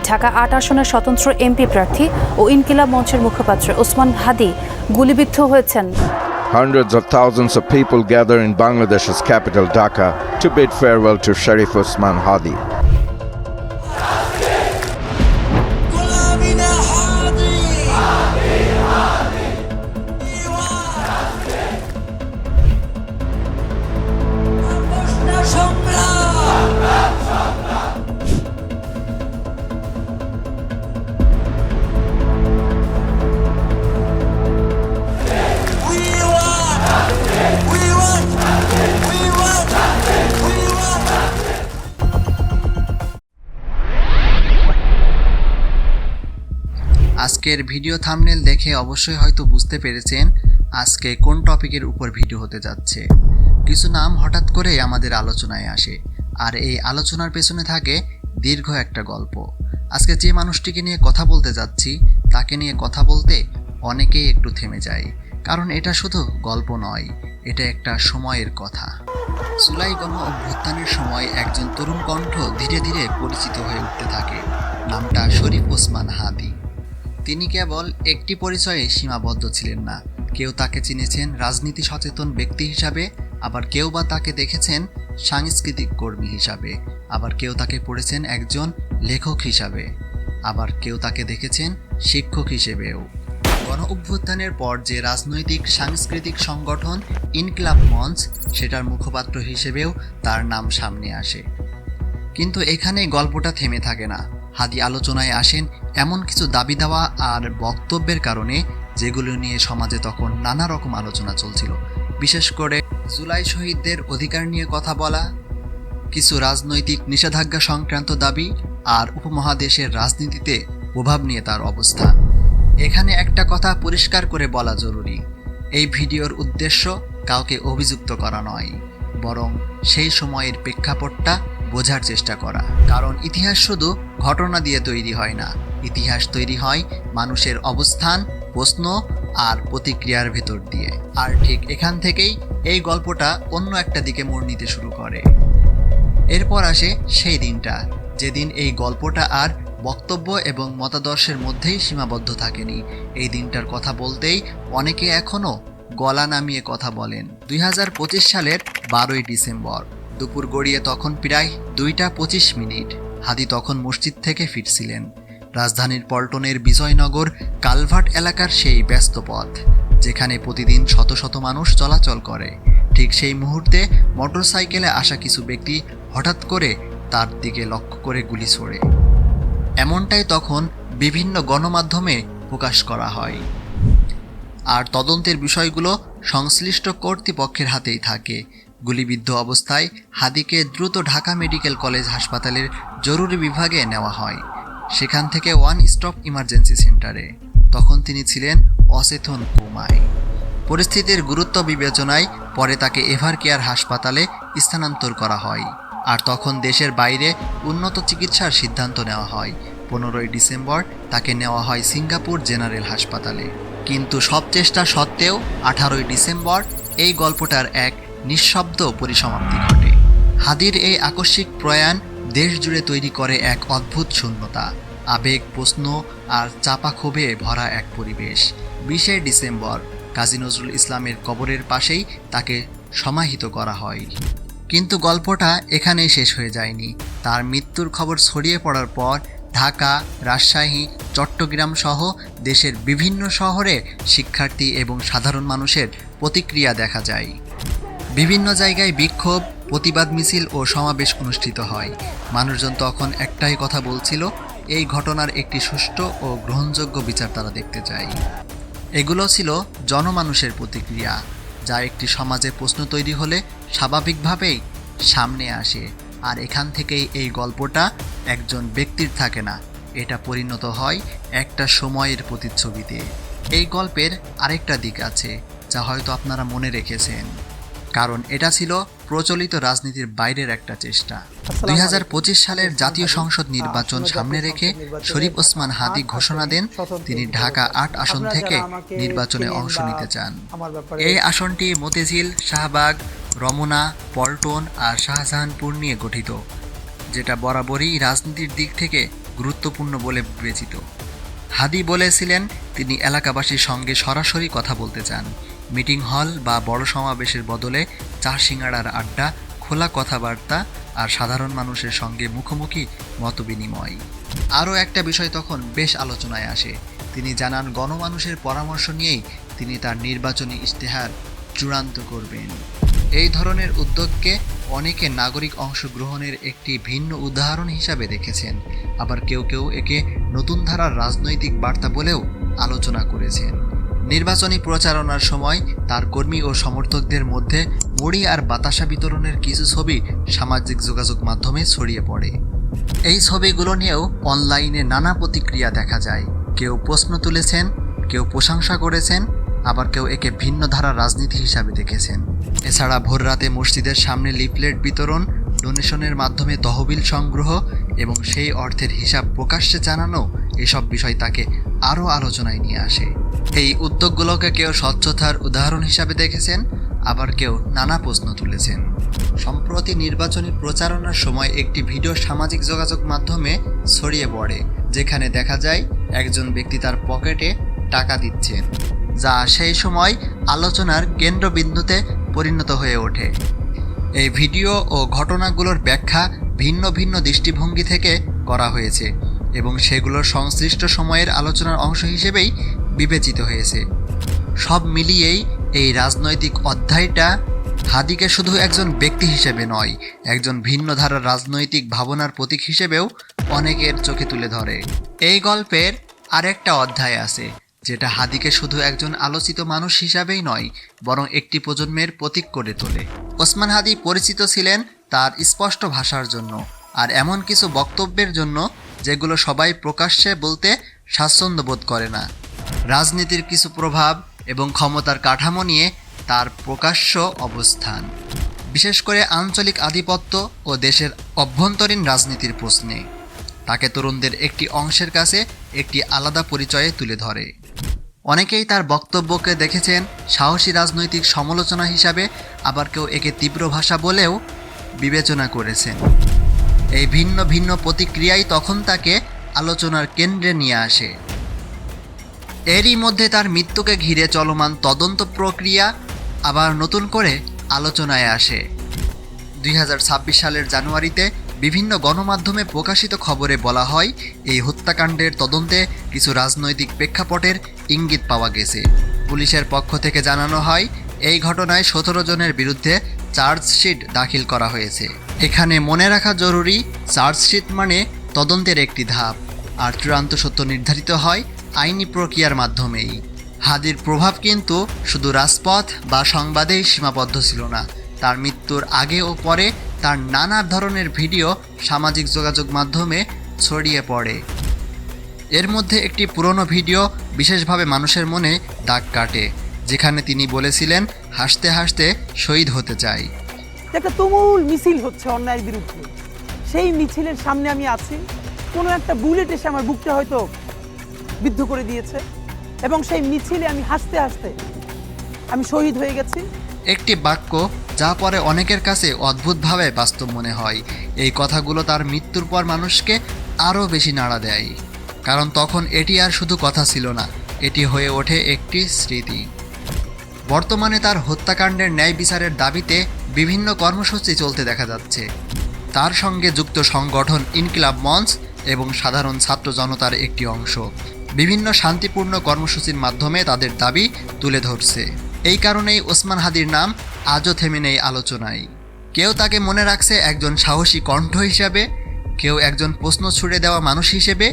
ঢাকা ৮ আসনের স্বতন্ত্র এমপি প্রার্থী ও ইনকিলাব মঞ্চের মুখপাত্র ওসমান হাদী গুলিবিদ্ধ হয়েছেন। Hundreds of thousands of people gather in Bangladesh's capital Dhaka to bid farewell to Sharif Osman Hadi. আজকের ভিডিও থাম্বনেল দেখে অবশ্যই হয়তো বুঝতে পেরেছেন আজকে কোন টপিকের উপর ভিডিও হতে যাচ্ছে। কিছু নাম হঠাৎ করে আমাদের আলোচনায় আসে, আর এই আলোচনার পেছনে থাকে দীর্ঘ একটা গল্প। আজকে যে মানুষটিকে নিয়ে কথা বলতে যাচ্ছি তাকে নিয়ে কথা বলতে অনেকেই একটু থেমে যায়, কারণ এটা শুধু গল্প নয়, এটা একটা সময়ের কথা। জুলাই গণ অভ্যুত্থানের সময় একজন তরুণ কণ্ঠ ধীরে ধীরে পরিচিত হয়ে উঠতে থাকে। নামটা শরীফ ওসমান হাদী। তিনি কেবল একটি পরিচয়ে সীমাবদ্ধ ছিলেন না। কেউ তাকে চিনেছেন রাজনীতি সচেতন ব্যক্তি হিসাবে, আবার কেউ বা তাকে দেখেছেন সাংস্কৃতিক কর্মী হিসাবে, আবার কেউ তাকে পড়েছেন একজন লেখক হিসাবে, আবার কেউ তাকে দেখেছেন শিক্ষক হিসেবেও। গণ অভ্যুত্থানের পর যে রাজনৈতিক সাংস্কৃতিক সংগঠন ইনকিলাব মঞ্চ, সেটার মুখপাত্র হিসেবেও তার নাম সামনে আসে। কিন্তু এখানেই গল্পটা থেমে থাকে না। হাদী আলোচনায় আসেন এমন কিছু দাবি দেওয়া আর বক্তব্যের কারণে যেগুলো নিয়ে সমাজে তখন নানা রকম আলোচনা চলছিল। বিশেষ করে জুলাই শহীদদের অধিকার নিয়ে কথা বলা, কিছু রাজনৈতিক নিষেধাজ্ঞা সংক্রান্ত দাবি, আর উপমহাদেশের রাজনীতিতে প্রভাব নিয়ে তার অবস্থান। এখানে একটা কথা পরিষ্কার করে বলা জরুরি, এই ভিডিওর উদ্দেশ্য কাউকে অভিযুক্ত করা নয়, বরং সেই সময়ের প্রেক্ষাপটটা বোঝার চেষ্টা করা। কারণ ইতিহাস শুধু ঘটনা দিয়ে তৈরি হয় না, ইতিহাস তৈরি হয় মানুষের অবস্থান, প্রশ্ন আর প্রতিক্রিয়ার ভেতর দিয়ে। আর ঠিক এখান থেকেই এই গল্পটা অন্য একটা দিকে মোড় নিতে শুরু করে। এরপর আসে সেই দিনটা, যেদিন এই গল্পটা আর বক্তব্য এবং মতাদর্শের মধ্যেই সীমাবদ্ধ থাকেনি। এই দিনটার কথা বলতেই অনেকে এখনও গলা নামিয়ে কথা বলেন। 2025 সালের 12ই ডিসেম্বর দুপুর গড়িয়ে তখন প্রায় 2:25। হাদী তখন মসজিদ থেকে ফিরছিলেন। রাজধানীর পল্টনের বিজয়নগর কালভার্ট এলাকার সেই ব্যস্ত পথ, যেখানে প্রতিদিন শত শত মানুষ চলাচল করে। ঠিক সেই মুহূর্তে মোটরসাইকেলে আসা কিছু ব্যক্তি হঠাৎ করে তার দিকে লক্ষ্য করে গুলি ছোড়ে। এমনটাই তখন বিভিন্ন গণমাধ্যমে প্রকাশ করা হয়, আর তদন্তের বিষয়গুলো সংশ্লিষ্ট কর্তৃপক্ষের হাতেই থাকে। গুলিবিদ্ধ অবস্থায় হাদীকে দ্রুত ঢাকা মেডিকেল কলেজ হাসপাতালের জরুরি বিভাগে নেওয়া হয়, সেখান থেকে ওয়ান স্টপ ইমার্জেন্সি সেন্টারে। তখন তিনি ছিলেন অচেতন কোমায়। পরিস্থিতির গুরুত্ব বিবেচনায় পরে তাকে এভার কেয়ার হাসপাতালে স্থানান্তর করা হয়, আর তখন দেশের বাইরে উন্নত চিকিৎসার সিদ্ধান্ত নেওয়া হয়। 15ই ডিসেম্বর তাকে নেওয়া হয় সিঙ্গাপুর জেনারেল হাসপাতালে। কিন্তু সব চেষ্টা সত্ত্বেও 18ই ডিসেম্বর এই গল্পটার এক নিঃশব্দ পরিসমাপ্তি ঘটে। হাদীর এই আকস্মিক প্রয়াণ দেশ জুড়ে তৈরি করে এক অদ্ভুত শূন্যতা, আবেগ, প্রশ্ন আর চাপা ক্ষোভে ভরা এক পরিবেশ। 20শে ডিসেম্বর কাজী নজরুল ইসলামের কবরের পাশেই তাকে সমাহিত করা হয়। কিন্তু গল্পটা এখানেই শেষ হয়ে যায়নি। তার মৃত্যুর খবর ছড়িয়ে পড়ার পর ঢাকা, রাজশাহী, চট্টগ্রাম সহ দেশের বিভিন্ন শহরে শিক্ষার্থী এবং সাধারণ মানুষের প্রতিক্রিয়া দেখা যায়। বিভিন্ন জায়গায় বিক্ষোভ, প্রতিবাদ মিছিল ও সমাবেশ অনুষ্ঠিত হয়। মানুষজন তখন একটাই কথা বলছিল, এই ঘটনার একটি সুষ্ঠু ও গ্রহণযোগ্য বিচার তারা দেখতে চায়। এগুলো ছিল জনমানুষের প্রতিক্রিয়া, যা একটি সমাজে প্রশ্ন তৈরি হলে স্বাভাবিকভাবেই সামনে আসে। আর এখান থেকেই এই গল্পটা একজন ব্যক্তির থাকে না, এটা পরিণত হয় একটা সময়ের প্রতিচ্ছবিতে। এই গল্পের আরেকটা দিক আছে যা হয়তো আপনারা মনে রেখেছেন, কারণ এটা ছিল প্রচলিত রাজনীতির বাইরের একটা চেষ্টা। 2025 সালের জাতীয় সংসদ নির্বাচন সামনে রেখে শরীফ ওসমান হাদী ঘোষণা দেন তিনি ঢাকা 8 আসন থেকে নির্বাচনে অংশ নিতে চান। এই আসনটি মতিঝিল, শাহবাগ, রমনা, পল্টন আর শাহজাহানপুর নিয়ে গঠিত, যেটা বরাবরই রাজনীতির দিক থেকে গুরুত্বপূর্ণ বলে বিবেচিত। হাদি বলেছিলেন তিনি এলাকাবাসীর সঙ্গে সরাসরি কথা বলতে চান। মিটিং হল বা বড় সমাবেশের বদলে চা সিঙ্গাড়ার আড্ডা, খোলা কথাবার্তা আর সাধারণ মানুষের সঙ্গে মুখোমুখি মতবিনিময়। আরও একটা বিষয় তখন বেশ আলোচনায় আসে। তিনি জানান গণমানুষের পরামর্শ নিয়েই তিনি তার নির্বাচনী ইশতেহার চূড়ান্ত করবেন। এই ধরনের উদ্যোগকে অনেকে নাগরিক অংশগ্রহণের একটি ভিন্ন উদাহরণ হিসাবে দেখেছেন, আবার কেউ কেউ একে নতুন ধারার রাজনৈতিক বার্তা বলেও আলোচনা করেছেন। নির্বাচনী প্রচারণার সময় তার কর্মী ও সমর্থকদের মধ্যে মুড়ি আর বাতাসা বিতরণের কিছু ছবি সামাজিক যোগাযোগ মাধ্যমে ছড়িয়ে পড়ে। এই ছবিগুলো নিয়েও অনলাইনে নানা প্রতিক্রিয়া দেখা যায়। কেউ প্রশ্ন তুলেছেন, কেউ প্রশংসা করেছেন, আবার কেউ একে ভিন্ন ধারার রাজনীতি হিসাবে দেখেছেন। এছাড়া ভোররাতে মসজিদের সামনে লিফলেট বিতরণ, ডোনেশনের মাধ্যমে তহবিল সংগ্রহ এবং সেই অর্থের হিসাব প্রকাশ্যে জানানো, এসব বিষয় তাকে আরও আলোচনায় নিয়ে আসে। এই উদ্যোগগুলোকে কেউ স্বচ্ছতার উদাহরণ হিসাবে দেখেছেন, আবার কেউ নানা প্রশ্ন তুলেছেন। সম্প্রতি নির্বাচনী প্রচারণার সময় একটি ভিডিও সামাজিক যোগাযোগ মাধ্যমে ছড়িয়ে পড়ে, যেখানে দেখা যায় একজন ব্যক্তি তার পকেটে টাকা দিচ্ছেন, যা সেই সময় আলোচনার কেন্দ্রবিন্দুতে পরিণত হয়ে ওঠে। এই ভিডিও ও ঘটনাগুলোর ব্যাখ্যা ভিন্ন ভিন্ন দৃষ্টিভঙ্গি থেকে করা হয়েছে এবং সেগুলোর সংশ্লিষ্ট সময়ের আলোচনার অংশ হিসেবেই বিবেচিত হয়েছে। সব মিলিয়েই এই রাজনৈতিক অধ্যায়টা হাদিকে শুধু একজন ব্যক্তি হিসেবে নয়, একজন ভিন্ন ধারার রাজনৈতিক ভাবনার প্রতীক হিসেবেও অনেকের চোখে তুলে ধরে। এই গল্পের আরেকটা অধ্যায় আছে, যেটা হাদিকে শুধু একজন আলোচিত মানুষ হিসাবেই নয়, বরং একটি প্রজন্মের প্রতীক করে তোলে। ওসমান হাদি পরিচিত ছিলেন তার স্পষ্ট ভাষার জন্য আর এমন কিছু বক্তব্যের জন্য যেগুলো সবাই প্রকাশ্যে বলতে স্বাচ্ছন্দ্য বোধ করে না। রাজনীতির কিছু প্রভাব এবং ক্ষমতার কাঠামো নিয়ে তার প্রকাশ্য অবস্থান, বিশেষ করে আঞ্চলিক আধিপত্য ও দেশের অভ্যন্তরীণ রাজনীতির প্রশ্নে, তাকে তরুণদের একটি অংশের কাছে একটি আলাদা পরিচয়ে তুলে ধরে। অনেকেই তার বক্তব্যকে দেখেছেন সাহসী রাজনৈতিক সমালোচনা হিসাবে, আবার কেউ একে তীব্র ভাষা বলেও বিবেচনা করেছেন। এই ভিন্ন ভিন্ন প্রতিক্রিয়াই তখন তাকে আলোচনার কেন্দ্রে নিয়ে আসে। এরই মধ্যে তার মৃত্যুকে ঘিরে চলমান তদন্ত প্রক্রিয়া আবার নতুন করে আলোচনায় আসে। 2026 সালের জানুয়ারিতে বিভিন্ন গণমাধ্যমে প্রকাশিত খবরে বলা হয়, এই হত্যাকাণ্ডের তদন্তে কিছু রাজনৈতিক প্রেক্ষাপটের ইঙ্গিত পাওয়া গেছে। পুলিশের পক্ষ থেকে জানানো হয়, এই ঘটনায় 17 জনের বিরুদ্ধে চার্জশিট দাখিল করা হয়েছে। এখানে মনে রাখা জরুরি, চার্জশিট মানে তদন্তের একটি ধাপ, আর চূড়ান্ত সত্য নির্ধারিত হয় আইনি প্রক্রিয়ার মাধ্যমেই। হাদির প্রভাব কিন্তু শুধু রাজপথ বা সংবাদেই সীমাবদ্ধ ছিল না। তার মৃত্যুর আগে ও পরে তার নানা ধরনের ভিডিও সামাজিক যোগাযোগ মাধ্যমে ছড়িয়ে পড়ে। এর মধ্যে একটি পুরনো ভিডিও বিশেষভাবে মানুষের মনে দাগ কাটে, যেখানে তিনি বলেছিলেন হাসতে হাসতে শহীদ হতে চাই। একটা তুমুল মিছিল হচ্ছে অন্যায়ের বিরুদ্ধে, সেই মিছিলের সামনে আমি আছি, কোনো একটা বুলেট এসে আমার বুকটা হয়তো বিদ্ধ করে দিয়েছে এবং সেই মিছিলে আমি হাসতে হাসতে আমি শহীদ হয়ে গেছি। একটি বাক্য যা পরে অনেকের কাছে অদ্ভুতভাবে বাস্তব মনে হয়। এই কথাগুলো তার মৃত্যুর পর মানুষকে আরও বেশি নাড়া দেয়, কারণ তখন এটি আর শুধু কথা ছিল না, এটি হয়ে ওঠে একটি স্মৃতি। বর্তমানে তার হত্যাকাণ্ডের ন্যায় বিচারের দাবিতে বিভিন্ন কর্মসূচি চলতে দেখা যাচ্ছে। তার সঙ্গে যুক্ত সংগঠন ইনকিলাব মঞ্চ এবং সাধারণ ছাত্র জনতার একটি অংশ বিভিন্ন শান্তিপূর্ণ কর্মসূচির মাধ্যমে তাদের দাবি তুলে ধরছে। এই কারণেই ওসমান হাদির নাম আজও থেমে নেই আলোচনায়। কেউ তাকে মনে রাখছে একজন সাহসী কণ্ঠ হিসাবে, কেউ একজন প্রশ্ন ছুড়ে দেওয়া মানুষ হিসেবে,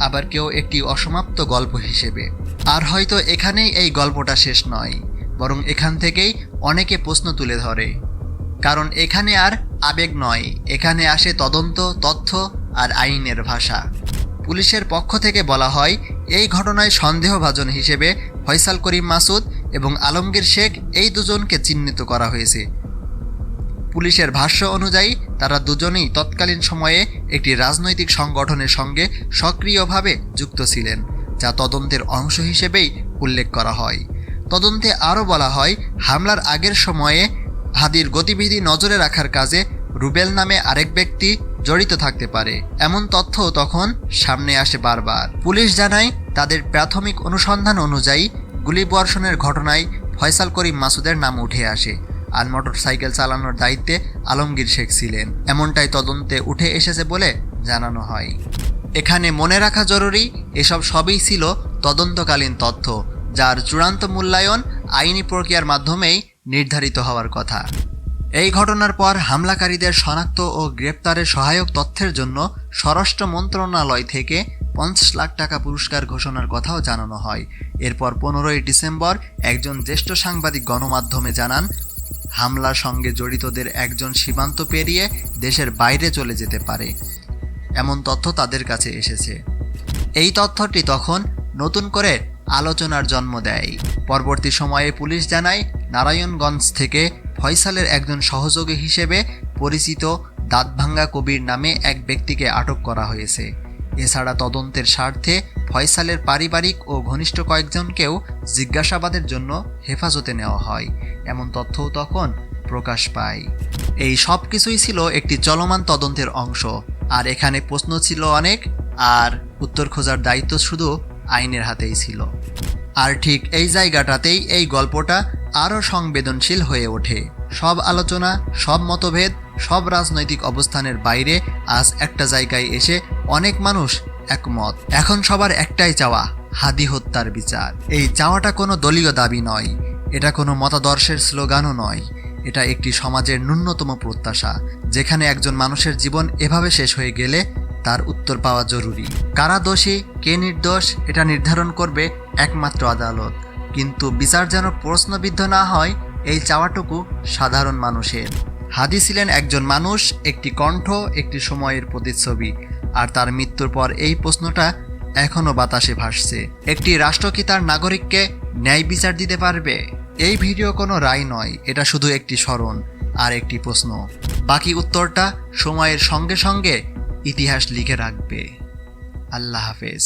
আবার কেউ একটি অসমাপ্ত গল্প হিসেবে। আর হয়তো এখানেই এই গল্পটা শেষ নয়, বরং এখান থেকেই অনেকে প্রশ্ন তুলে ধরে। কারণ এখানে আর আবেগ নয়, এখানে আসে তদন্ত, তথ্য আর আইনের ভাষা। পুলিশের পক্ষ থেকে বলা হয়, এই ঘটনায় সন্দেহভাজন হিসেবে ফয়সাল করিম মাসুদ এবং আলমগীর শেখ, এই দুজনকে চিহ্নিত করা হয়েছে। পুলিশের ভাষ্য অনুযায়ী তারা দুজনেই তৎকালীন সময়ে একটি রাজনৈতিক সংগঠনের সঙ্গে সক্রিয়ভাবে যুক্ত ছিলেন, যা তদন্তের অংশ হিসেবেই উল্লেখ করা হয়। তদন্তে আরও বলা হয়, হামলার আগের সময়ে হাদির গতিবিধি নজরে রাখার কাজে রুবেল নামে আরেক ব্যক্তি জড়িত থাকতে পারে এমন তথ্য তখন সামনে আসে বারবার। পুলিশ জানায় তাদের প্রাথমিক অনুসন্ধান অনুযায়ী গুলিবর্ষণের ঘটনায় ফয়সাল করিম মাসুদের নাম উঠে আসে, আর মোটরসাইকেল চালানোর দায়িত্বে আলমগীর শেখ ছিলেন, এমনটাই তদন্তে উঠে এসেছে বলে জানানো হয়। এখানে মনে রাখা জরুরি, এসব সবই ছিল তদন্তকালীন তথ্য, যার চূড়ান্ত মূল্যায়ন আইনি প্রক্রিয়ার মাধ্যমেই নির্ধারিত হওয়ার কথা। এই ঘটনার পর হামলাকারীদের শনাক্ত ও গ্রেপ্তারের সহায়ক তথ্যের জন্য স্বরাষ্ট্র মন্ত্রণালয় থেকে 50 লাখ টাকা পুরস্কার ঘোষণার কথাও জানানো হয়। এরপর 15ই ডিসেম্বর একজন জ্যেষ্ঠ সাংবাদিক গণমাধ্যমে জানান, হামলার সঙ্গে জড়িতদের একজন সীমান্ত পেরিয়ে দেশের বাইরে চলে যেতে পারে, এমন তথ্য তাদের কাছে এসেছে। এই তথ্যটি তখন নতুন করে আলোচনার জন্ম দেয়। পরবর্তী সময়ে পুলিশ জানায়, নারায়ণগঞ্জ থেকে ফয়সালের একজন সহযোগী হিসেবে পরিচিত দাঁতভাঙ্গা কবির নামে এক ব্যক্তিকে আটক করা হয়েছে। এছাড়া তদন্তের স্বার্থে ফয়সালের পারিবারিক ও ঘনিষ্ঠ কয়েকজনকেও জিজ্ঞাসাবাদের জন্য হেফাজতে নেওয়া হয়, এমন তথ্যও তখন প্রকাশ পায়। এই সব কিছুই ছিল একটি চলমান তদন্তের অংশ, আর এখানে প্রশ্ন ছিল অনেক, আর উত্তর খোঁজার দায়িত্ব শুধু আইনের হাতেই ছিল। আর ঠিক এই জায়গাটাতেই এই গল্পটা আরও সংবেদনশীল হয়ে ওঠে। সব আলোচনা, সব মতভেদ, সব রাজনৈতিক অবস্থানের বাইরে আজ একটা জায়গায় এসে অনেক মানুষ একমত। এখন সবার একটাই চাওয়া, হাদি হত্যার বিচার। এই চাওয়াটা কোনো দলীয় দাবি নয়, এটা কোনো মতাদর্শের স্লোগানও নয়, এটা একটি সমাজের ন্যূনতম প্রত্যাশা, যেখানে একজন মানুষের জীবন এভাবে শেষ হয়ে গেলে তার উত্তর পাওয়া জরুরি। কারা দোষী, কে নির্দোষ, এটা নির্ধারণ করবে একমাত্র আদালত, কিন্তু বিচার যেন প্রশ্নবিদ্ধ না হয়, এই চাওয়াটুকু সাধারণ মানুষের। হাদি ছিলেন একজন মানুষ, একটি কণ্ঠ, একটি সময়ের প্রতিচ্ছবি, আর তার মৃত্যুর পর এই প্রশ্নটা এখনও বাতাসে ভাসছে। একটি রাষ্ট্র কি তার নাগরিককে ন্যায় বিচার দিতে পারবে? এই ভিডিও কোনো রায় নয়, এটা শুধু একটি স্মরণ আর একটি প্রশ্ন। বাকি উত্তরটা সময়ের সঙ্গে সঙ্গে ইতিহাস লিখে রাখবে। আল্লাহ হাফেজ।